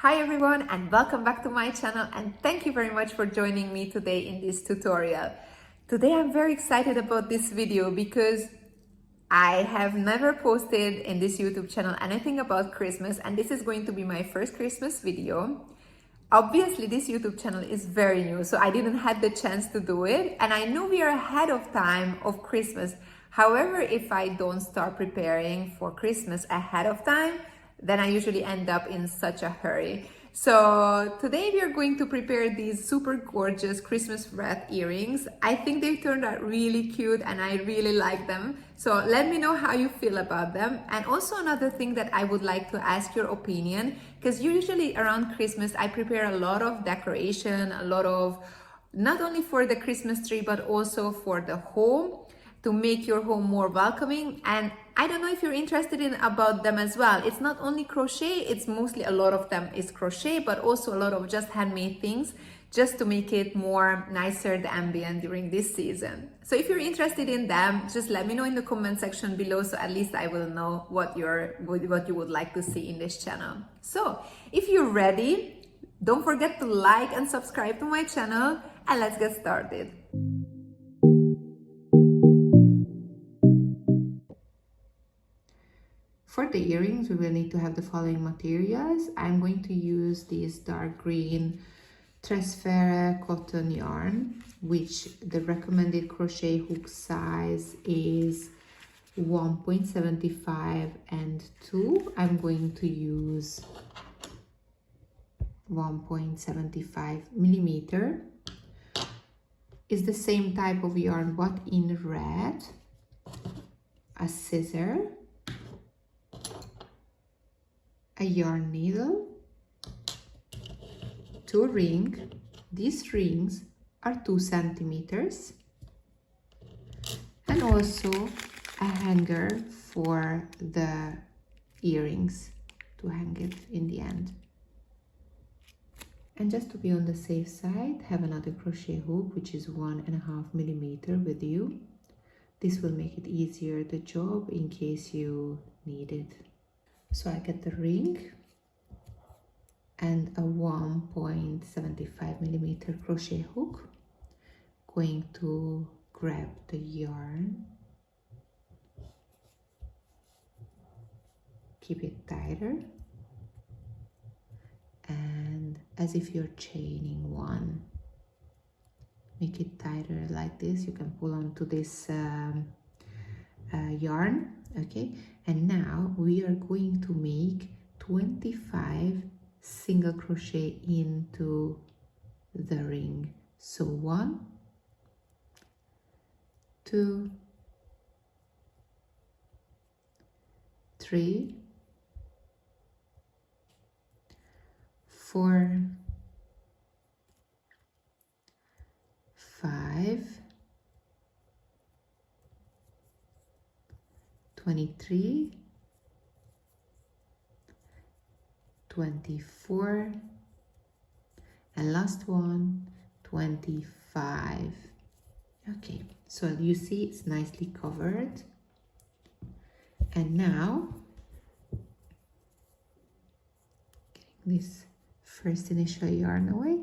Hi everyone and welcome back to my channel, and thank you very much for joining me today in this tutorial. Today I'm very excited about this video because I have never posted in this YouTube channel anything about Christmas, and this is going to be my first Christmas video. Obviously this YouTube channel is very new, so I didn't have the chance to do it, and I know we are ahead of time of Christmas. However, if I don't start preparing for Christmas ahead of time, then I usually end up in such a hurry. So today we are going to prepare these super gorgeous Christmas wreath earrings. I think they turned out really cute and I really like them. So let me know how you feel about them. And also another thing that I would like to ask your opinion, because usually around Christmas I prepare a lot of decoration, a lot of not only for the Christmas tree but also for the home, to make your home more welcoming. And I don't know if you're interested in about them as well. It's not only crochet, it's mostly a lot of them is crochet, but also a lot of just handmade things, just to make it more nicer, the ambient during this season. So if you're interested in them, just let me know in the comment section below, so at least I will know what you would like to see in this channel. So if you're ready, don't forget to like and subscribe to my channel, and let's get started. For the earrings, we will need to have the following materials. I'm going to use this dark green transfer cotton yarn, which the recommended crochet hook size is 1.75 and 2. I'm going to use 1.75 millimeter. It's the same type of yarn but in red, a scissor, a yarn needle, 2 rings. These rings are 2 centimeters, and also a hanger for the earrings to hang it in the end. And just to be on the safe side, have another crochet hook which is 1.5 millimeter with you. This will make it easier the job in case you need it. So I get the ring and a 1.75 millimeter crochet hook. Going to grab the yarn, keep it tighter, and as if you're chaining one, make it tighter like this. You can pull onto this yarn, okay? And now we are going to make 25 single crochet into the ring. So 1, 2, 3, 4, 5, 23, 24, and last one, 25. Okay, so you see it's nicely covered. And now, getting this first initial yarn away,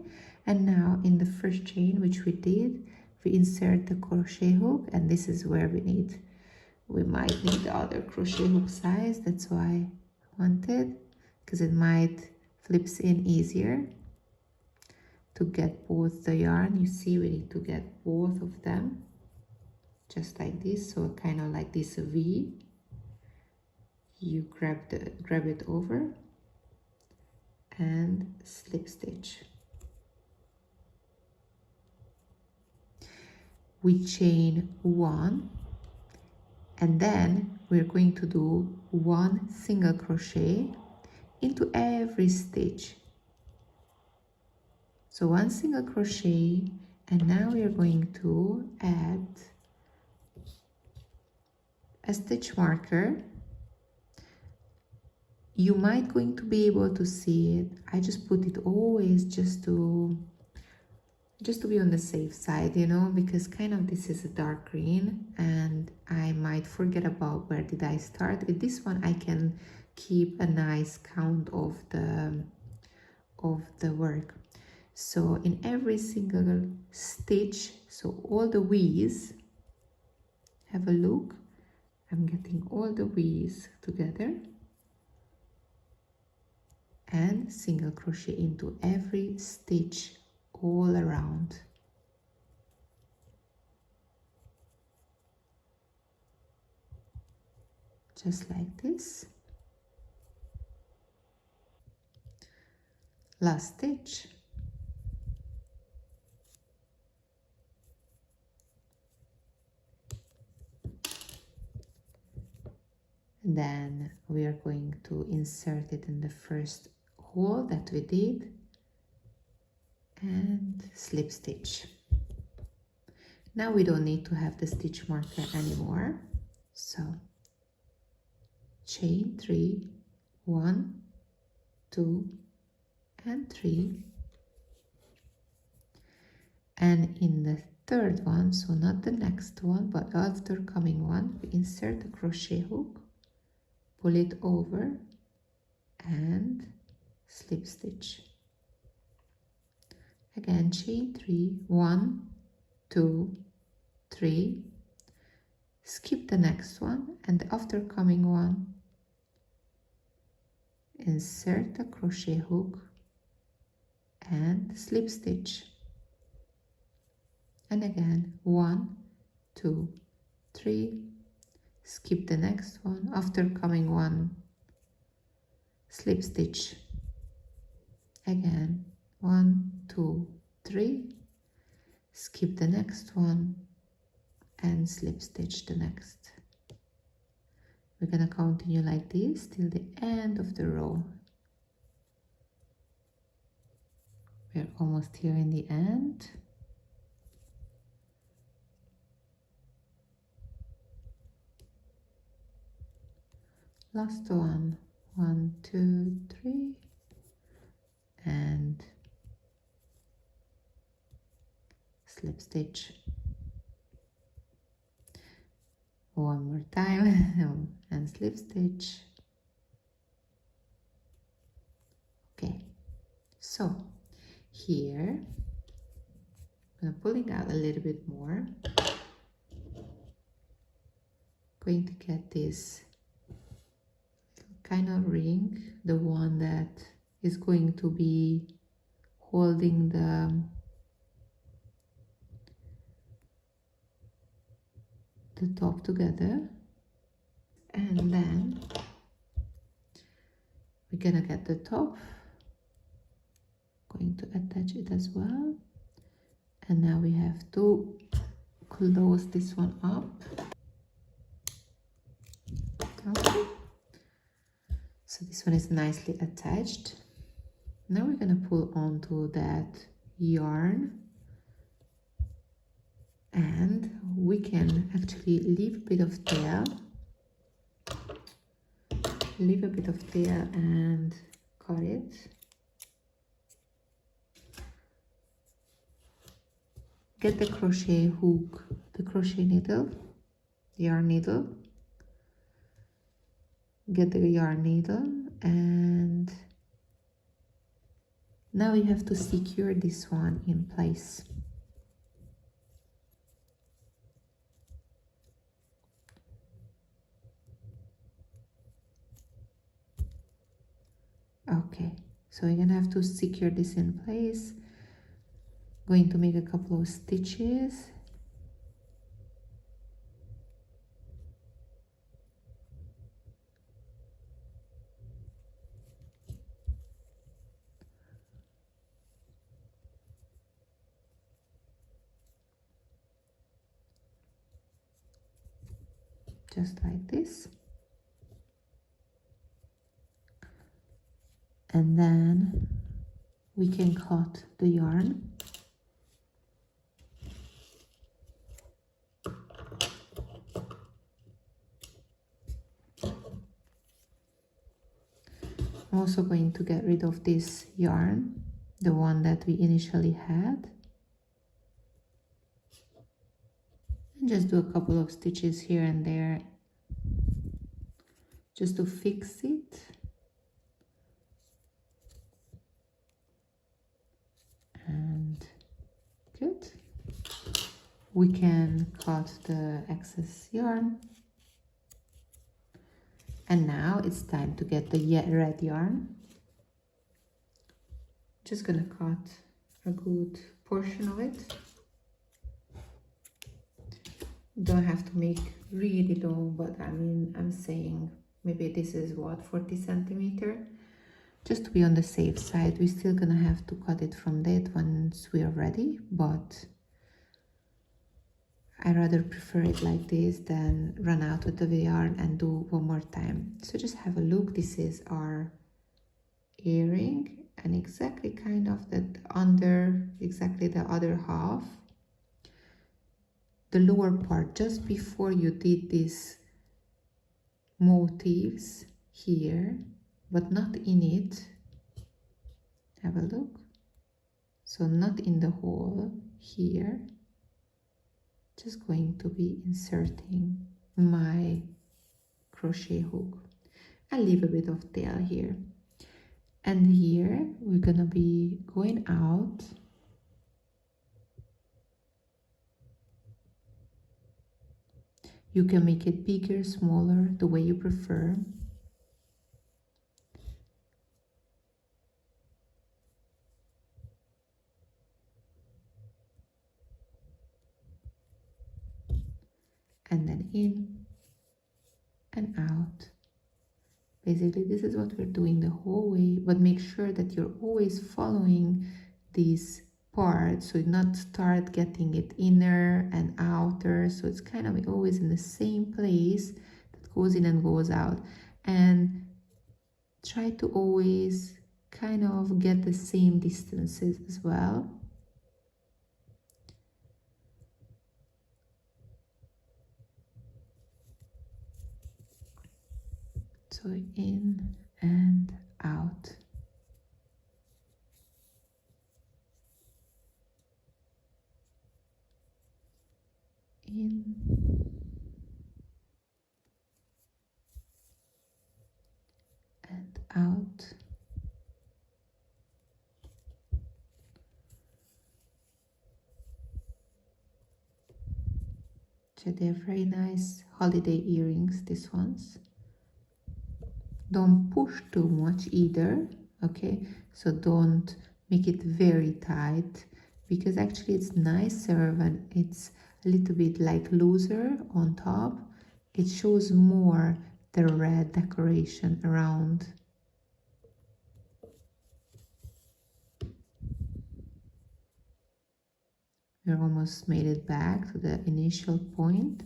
and now in the first chain which we did, we insert the crochet hook, and this is where we might need the other crochet hook size. That's why I wanted, because it might flips in easier to get both the yarn. You see, we need to get both of them just like this, so kind of like this V. You grab it over and slip stitch. We chain 1, and then we're going to do 1 single crochet into every stitch. So 1 single crochet, and now we are going to add a stitch marker. You might going to be able to see it. I just put it always just to be on the safe side, you know, because kind of this is a dark green and I might forget about where did I start. With this one I can keep a nice count of the of the work. So in every single stitch, so all the V's, have a look, I'm getting all the V's together and single crochet into every stitch all around. Just like this. Last stitch. And then we are going to insert it in the first hole that we did and slip stitch. Now we don't need to have the stitch marker anymore. So chain 3, 1, 2, and 3. And in the third one, so not the next one, but after coming one, we insert a crochet hook, pull it over, and slip stitch. Again, chain 3, 1, 2, 3. Skip the next one, and after coming one, insert a crochet hook and slip stitch. And again, 1, 2, 3. Skip the next one, after coming one, slip stitch. Again, 1, 2, 3. Skip the next one and slip stitch the next. We're gonna continue like this till the end of the row. We're almost here in the end. Last one, 1, 2, 3, and slip stitch. One more time and slip stitch. Okay, so here I'm pulling out a little bit more. Going to get this kind of ring, the one that is going to be holding the top together, and then we're gonna get the top, going to attach it as well, and now we have to close this one up. Okay, so this one is nicely attached. Now we're gonna pull onto that yarn, and we can actually leave a bit of tail, and cut it. Get the crochet hook, the crochet needle, yarn needle, get the yarn needle, and now you have to secure this one in place. Okay, so we're gonna have to secure this in place. Going to make a couple of stitches. Just like this. And then we can cut the yarn. I'm also going to get rid of this yarn, the one that we initially had. And just do a couple of stitches here and there just to fix it. we can cut the excess yarn. And now it's time to get the red yarn. Just gonna cut a good portion of it. Don't have to make really long, but I mean, I'm saying maybe this is what, 40 centimeter, just to be on the safe side. We're still gonna have to cut it from that once we are ready, but I rather prefer it like this than run out of the yarn and do one more time. So just have a look. This is our earring, and exactly kind of that under exactly the other half, the lower part, just before you did these motifs here, but not in it. Have a look. So not in the hole here. Just going to be inserting my crochet hook. I'll leave a bit of tail here. And here we're gonna be going out. You can make it bigger, smaller, the way you prefer. And then in and out. Basically, this is what we're doing the whole way, but make sure that you're always following these parts, so you not start getting it inner and outer, so it's kind of always in the same place that goes in and goes out. And try to always kind of get the same distances as well. So in and out. In and out. So they're very nice holiday earrings, these ones. Don't push too much either, okay? So don't make it very tight, because actually it's nicer when it's a little bit like looser on top. It shows more the red decoration around. We almost made it back to the initial point.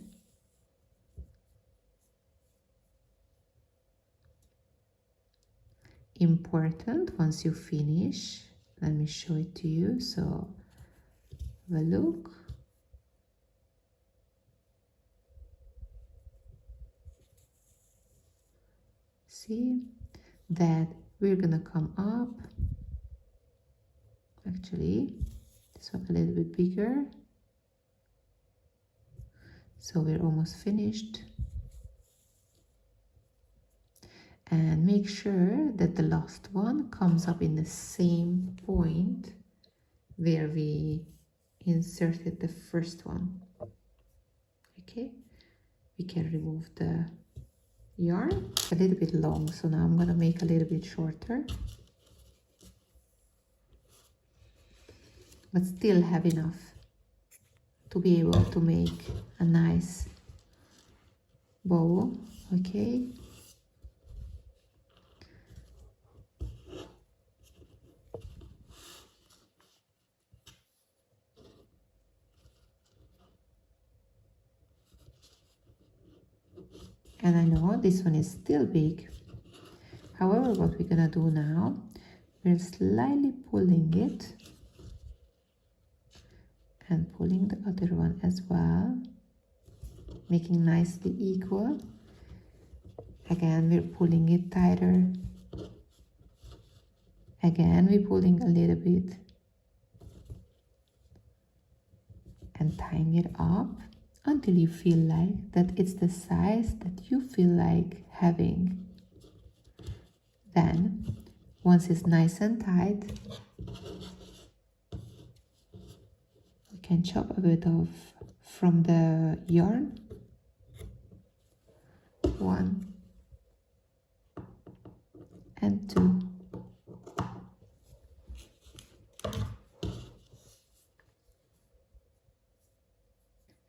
Important, once you finish, let me show it to you. So have a look. See that we're gonna come up. Actually, this one a little bit bigger. So we're almost finished. And make sure that the last one comes up in the same point where we inserted the first one. Okay, we can remove the yarn. It's a little bit long, so now I'm gonna make a little bit shorter, but still have enough to be able to make a nice bow. Okay, and I know this one is still big. However, what we're gonna do now, we're slightly pulling it and pulling the other one as well, making nicely equal. Again, we're pulling it tighter. Again, we're pulling a little bit and tying it up until you feel like that it's the size that you feel like having. Then, once it's nice and tight, we can chop a bit of from the yarn. 1 and 2.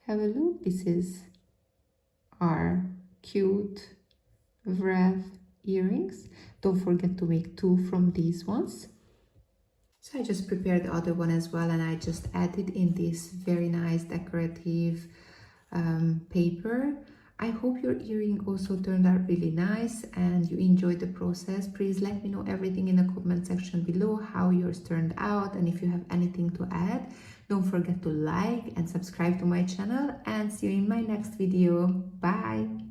Have a look, this is our cute Wreath earrings. Don't forget to make 2 from these ones. So I just prepared the other one as well, and I just added in this very nice decorative paper. I hope your earring also turned out really nice and you enjoyed the process. Please let me know everything in the comment section below, how yours turned out, and if you have anything to add. Don't forget to like and subscribe to my channel, and see you in my next video. Bye!